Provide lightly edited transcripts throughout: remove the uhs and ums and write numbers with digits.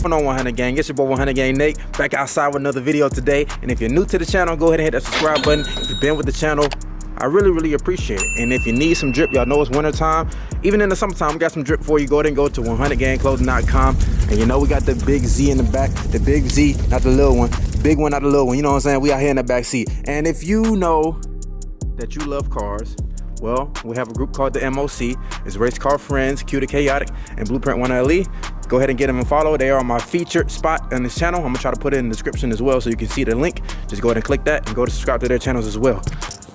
popping on 100 Gang? It's your boy 100 Gang Nate, back outside with another video today. And if you're new to the channel, go ahead and hit that subscribe button. If you've been with the channel, I really appreciate it. And if you need some drip, y'all know it's winter time. Even in the summertime, we got some drip for you. Go ahead and go to 100gangclothing.com. And you know we got the big Z in the back. The big Z, not the little one. Big one, not the little one. You know what I'm saying? We out here in the back seat. And if you know that you love cars, well, we have a group called the MOC. It's Race Car Friends, Q to Chaotic, and Blueprint 1LE. Go ahead and get them and follow. They are my featured spot on this channel. I'm gonna try to put it in the description as well so you can see the link. Just go ahead and click that and go to subscribe to their channels as well.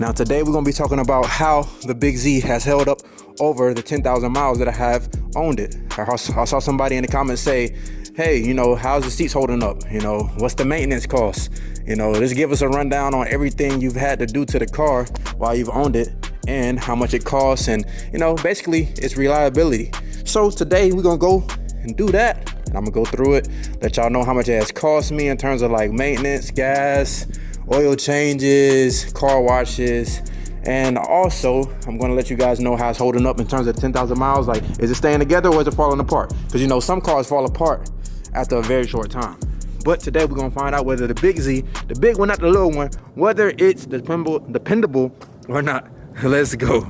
Now today we're gonna be talking about how the Big Z has held up over the 10,000 miles that I have owned it. I saw somebody in the comments say, hey, you know, how's the seats holding up? You know, what's the maintenance cost? You know, just give us a rundown on everything you've had to do to the car while you've owned it and how much it costs, and you know, basically its reliability. So today we're gonna go and do that, and I'm gonna go through it, let y'all know how much it has cost me in terms of like maintenance, gas, oil changes, car washes, and also I'm gonna let you guys know how it's holding up in terms of 10,000 miles. Like, is it staying together or is it falling apart? Because you know, some cars fall apart after a very short time. But today we're gonna find out whether the Big Z, the big one, not the little one, whether it's dependable or not. Let's go.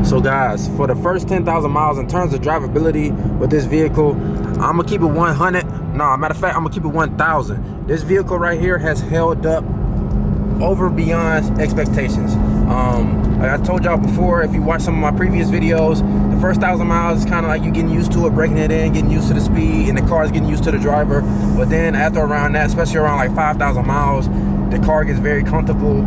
So guys, for the first 10,000 miles in terms of drivability with this vehicle, I'm gonna keep it 100. No, matter of fact, I'm gonna keep it 1,000. This vehicle right here has held up over beyond expectations. Like I told y'all before, if you watch some of my previous videos, the first 1,000 miles is kind of like you getting used to it, breaking it in, getting used to the speed, and the car is getting used to the driver. But then after around that, especially around like 5,000 miles, the car gets very comfortable.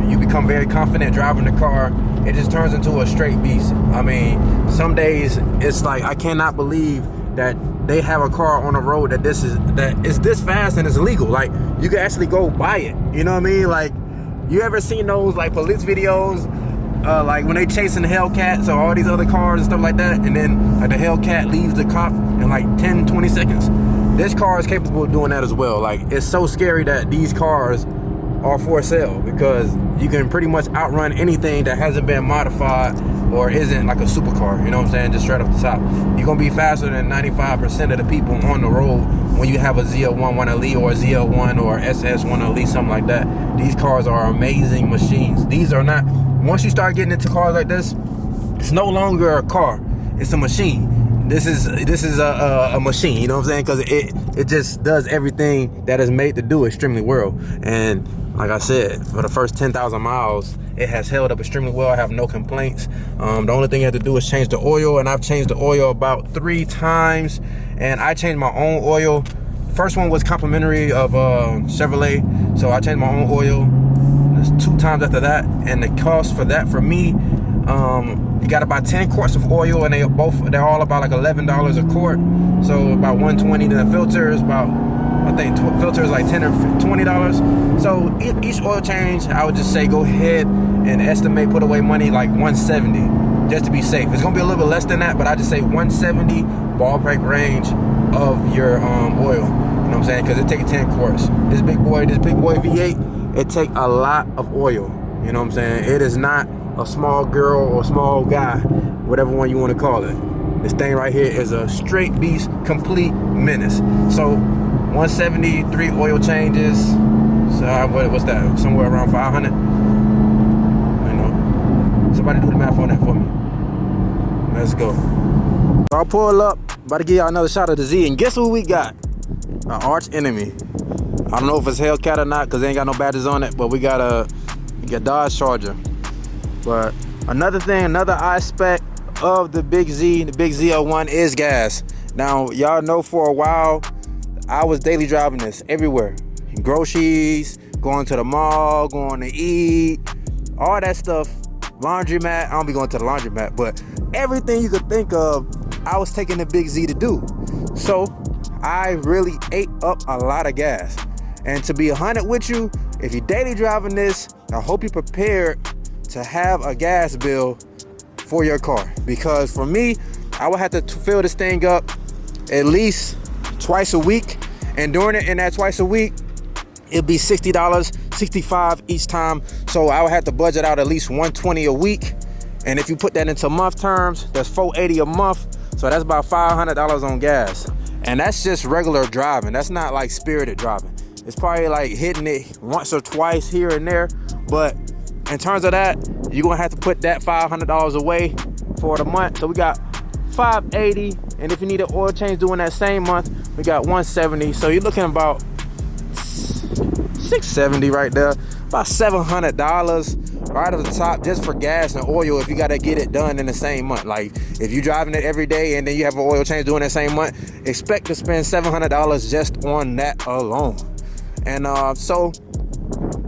You become very confident driving the car. It just turns into a straight beast. I mean, some days it's like I cannot believe that they have a car on the road that is this fast and it's legal. Like, you can actually go buy it. You know what I mean? Like, you ever seen those like police videos, like when they chasing the Hellcats or all these other cars and stuff like that, and then like the Hellcat leaves the cop in like 10-20 seconds? This car is capable of doing that as well. Like, it's so scary that these cars are for sale, because you can pretty much outrun anything that hasn't been modified or isn't like a supercar. You know what I'm saying? Just straight off the top, you're gonna be faster than 95% of the people on the road when you have a ZL1 1LE or a ZL1 or SS 1LE, something like that. These cars are amazing machines. These are not, once you start getting into cars like this, it's no longer a car, it's a machine. This is a machine, you know what I'm saying? Because it just does everything that is made to do extremely well. And like I said, for the first 10,000 miles, it has held up extremely well. I have no complaints. The only thing I have to do is change the oil, and I've changed the oil about 3 times. And I changed my own oil. First one was complimentary of Chevrolet, so I changed my own oil. There's 2 times after that, and the cost for that for me, you got about 10 quarts of oil, and they're all about like $11 a quart, so about $120. Then the filter is about, I think filter is like $10 or $20. So each oil change, I would just say go ahead and estimate, put away money like $170, just to be safe. It's gonna be a little bit less than that, but I just say $170 ballpark range of your oil. You know what I'm saying? Because it takes 10 quarts. This big boy V8, it take a lot of oil. You know what I'm saying? It is not a small girl or small guy, whatever one you want to call it. This thing right here is a straight beast, complete menace. So 173 oil changes, so what's that, somewhere around 500. You know, somebody do the math on that for me. Let's go. So I'll pull up, about to give y'all another shot of the Z, and guess who we got? Our arch enemy. I don't know if it's Hellcat or not, because they ain't got no badges on it, but we got a Dodge Charger. But another thing, another aspect of the Big Z, the Big ZL1, is gas. Now, y'all know for a while, I was daily driving this everywhere. Groceries, going to the mall, going to eat, all that stuff. Laundromat, I don't be going to the laundromat, but everything you could think of, I was taking the Big Z to do. So I really ate up a lot of gas. And to be 100 with you, if you're daily driving this, I hope you're prepared to have a gas bill for your car. Because for me, I would have to fill this thing up at least twice a week, and during it, in that twice a week, it'd be $60, $65 each time. So I would have to budget out at least $120 a week, and if you put that into month terms, that's $480 a month. So that's about $500 on gas. And that's just regular driving. That's not like spirited driving. It's probably like hitting it once or twice here and there. But in terms of that, you're gonna have to put that $500 away for the month. So we got $580, and if you need an oil change during that same month, we got $170. So you're looking about $670 right there, about $700 right at the top just for gas and oil if you got to get it done in the same month. Like if you're driving it every day and then you have an oil change during that same month, expect to spend $700 just on that alone. And so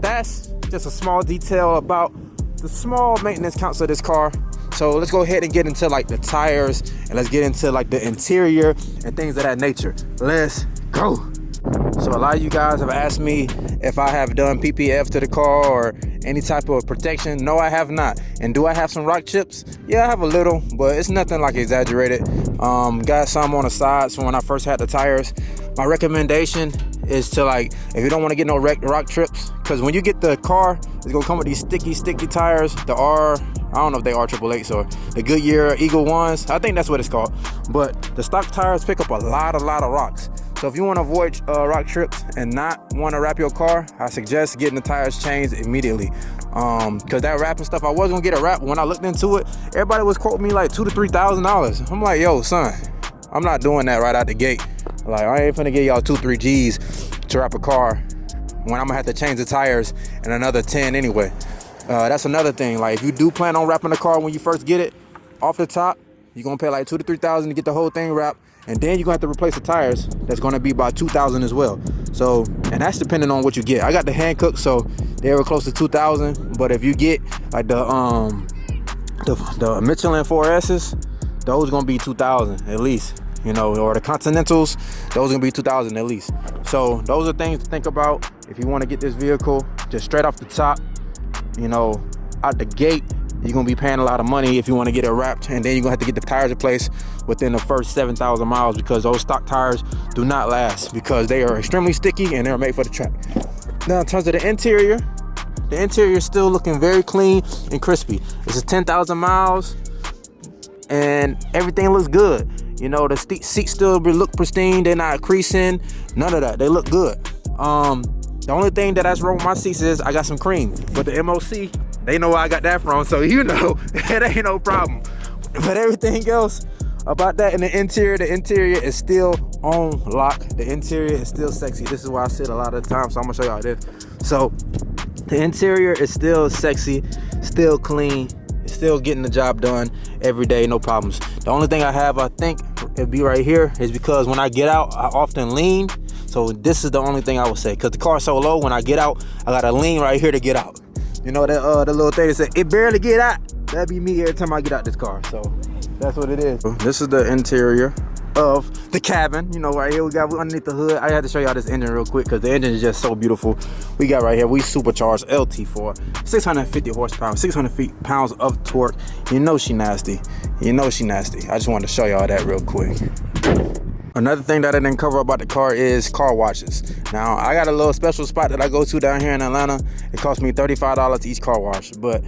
that's just a small detail about the small maintenance counts of this car. So let's go ahead and get into like the tires, and let's get into like the interior and things of that nature. Let's go. So a lot of you guys have asked me if I have done PPF to the car or any type of protection. No, I have not. And do I have some rock chips? Yeah, I have a little, but it's nothing like exaggerated. Got some on the sides from when I first had the tires. My recommendation is to, like, if you don't want to get no rock trips, because when you get the car, it's gonna come with these sticky tires. I don't know if they are 888s or the Goodyear Eagle ones. I think that's what it's called. But the stock tires pick up a lot of rocks. So if you want to avoid rock trips and not want to wrap your car, I suggest getting the tires changed immediately. Because that wrapping stuff, I was gonna get it wrapped. When I looked into it, everybody was quoting me like $2,000 to $3,000. I'm like, yo, son, I'm not doing that right out the gate. Like, I ain't finna get y'all 2-3 G's to wrap a car when I'm gonna have to change the tires and another 10 anyway. That's another thing. Like, if you do plan on wrapping the car when you first get it off the top, you're gonna pay like $2,000 to $3,000 to get the whole thing wrapped, and then you're gonna have to replace the tires. That's gonna be about $2,000 as well. So, and that's depending on what you get. I got the hand cooked, so they were close to $2,000. But if you get like the Michelin 4S's, those gonna be $2,000 at least. You know, or the Continentals, those are gonna be $2,000 at least. So those are things to think about if you want to get this vehicle just straight off the top. You know, out the gate, you're gonna be paying a lot of money if you want to get it wrapped, and then you're gonna have to get the tires replaced within the first 7,000 miles, because those stock tires do not last, because they are extremely sticky and they're made for the track. Now, in terms of the interior is still looking very clean and crispy. It's 10,000 miles and everything looks good. You know, the seats still look pristine. They're not creasing, none of that. They look good. The only thing that's wrong with my seats is I got some cream, but the MOC, they know where I got that from, so you know it ain't no problem. But everything else about that in the interior is still on lock. The interior is still sexy. This is why I sit a lot of the time, so I'm gonna show y'all this. So the interior is still sexy, still clean, still getting the job done every day, no problems. The only thing I think it'd be right here is because when I get out, I often lean. So this is the only thing I would say, because the car's so low, when I get out, I gotta lean right here to get out. You know that the little thing that said it barely get out? That'd be me every time I get out this car. So that's what it is. This is the interior of the cabin. You know, right here we got underneath the hood. I had to show y'all this engine real quick because the engine is just so beautiful. We got right here, we supercharged LT4, 650 horsepower, 600 pounds of torque. You know she nasty. You know she nasty. I just wanted to show y'all that real quick. Another thing that I didn't cover about the car is car washes. Now, I got a little special spot that I go to down here in Atlanta. It costs me $35 each car wash. But,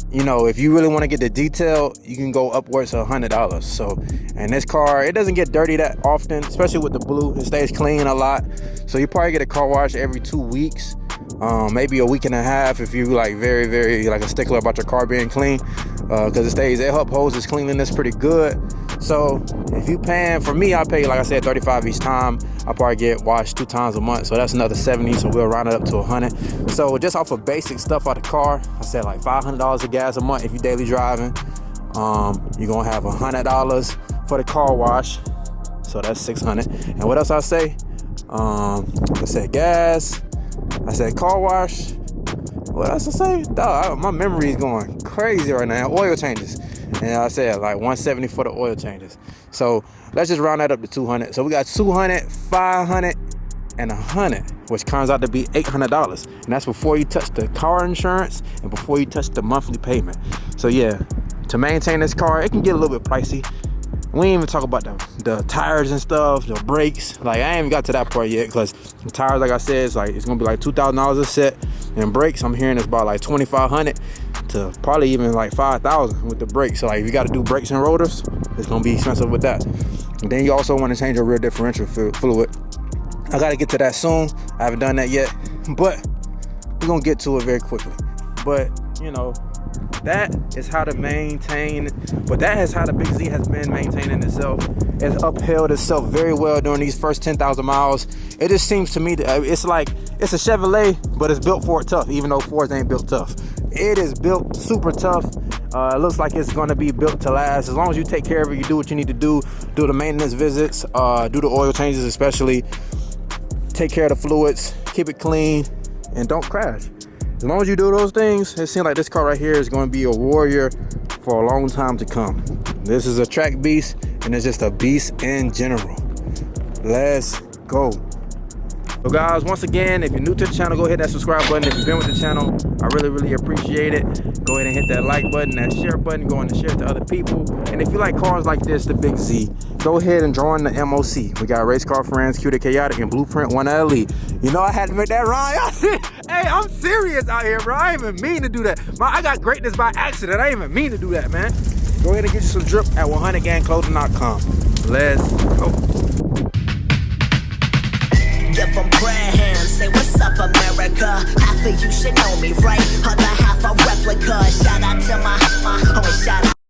you know, if you really want to get the detail, you can go upwards of $100. So, and this car, it doesn't get dirty that often, especially with the blue. It stays clean a lot. So you probably get a car wash every 2 weeks, maybe a week and a half if you like very, very like a stickler about your car being clean, because it upholds its cleanliness pretty good. So if you paying, for me, I pay, like I said, $35 each time. I probably get washed 2 times a month, so that's another $70. So we'll round it up to $100. So just off of basic stuff out the car, I said like $500 of gas a month if you're daily driving. You're gonna have $100 for the car wash, so that's $600. And what else I say? I said gas. I said car wash. What else I say? Dog, my memory is going crazy right now. Oil changes. And I said like $170 for the oil changes. So let's just round that up to $200. So we got $200, $500, and $100, which comes out to be $800. And that's before you touch the car insurance and before you touch the monthly payment. So yeah, to maintain this car, it can get a little bit pricey. We ain't even talk about the tires and stuff, the brakes. Like, I ain't even got to that part yet, because the tires, like I said, it's gonna be like $2,000 a set. And brakes, I'm hearing it's about like $2,500 to to probably even like 5,000 with the brakes. So like if you got to do brakes and rotors, it's gonna be expensive with that. And then you also want to change your rear differential fluid. I got to get to that soon. I haven't done that yet, but we're gonna get to it very quickly. But you know, that is how to maintain, but that is how the Big Z has been maintaining itself. It's upheld itself very well during these first 10,000 miles. It just seems to me that it's like, it's a Chevrolet, but it's built for it tough, even though Fords ain't built tough. It is built super tough. It looks like it's gonna be built to last. As long as you take care of it, you do what you need to do the maintenance visits, do the oil changes especially, take care of the fluids, keep it clean, and don't crash. As long as you do those things, it seems like this car right here is going to be a warrior for a long time to come. This is a track beast, and it's just a beast in general. Let's go. So guys, once again, if you're new to the channel, go hit that subscribe button. If you've been with the channel, I really appreciate it. Go ahead and hit that like button, that share button, go on and share it to other people. And if you like cars like this, the Big Z, go ahead and join the MOC. We got Race Car Friends, Q to Chaotic, and Blueprint 1 LE. You know I had to make that rhyme. Hey, I'm serious out here, bro. I ain't even mean to do that. I got greatness by accident. I ain't even mean to do that, man. Go ahead and get you some drip at 100gangclothing.com. Let's go. Give them prayer hands, say what's up America. Half of you should know me, right? Other half a replica. Shout out to my shout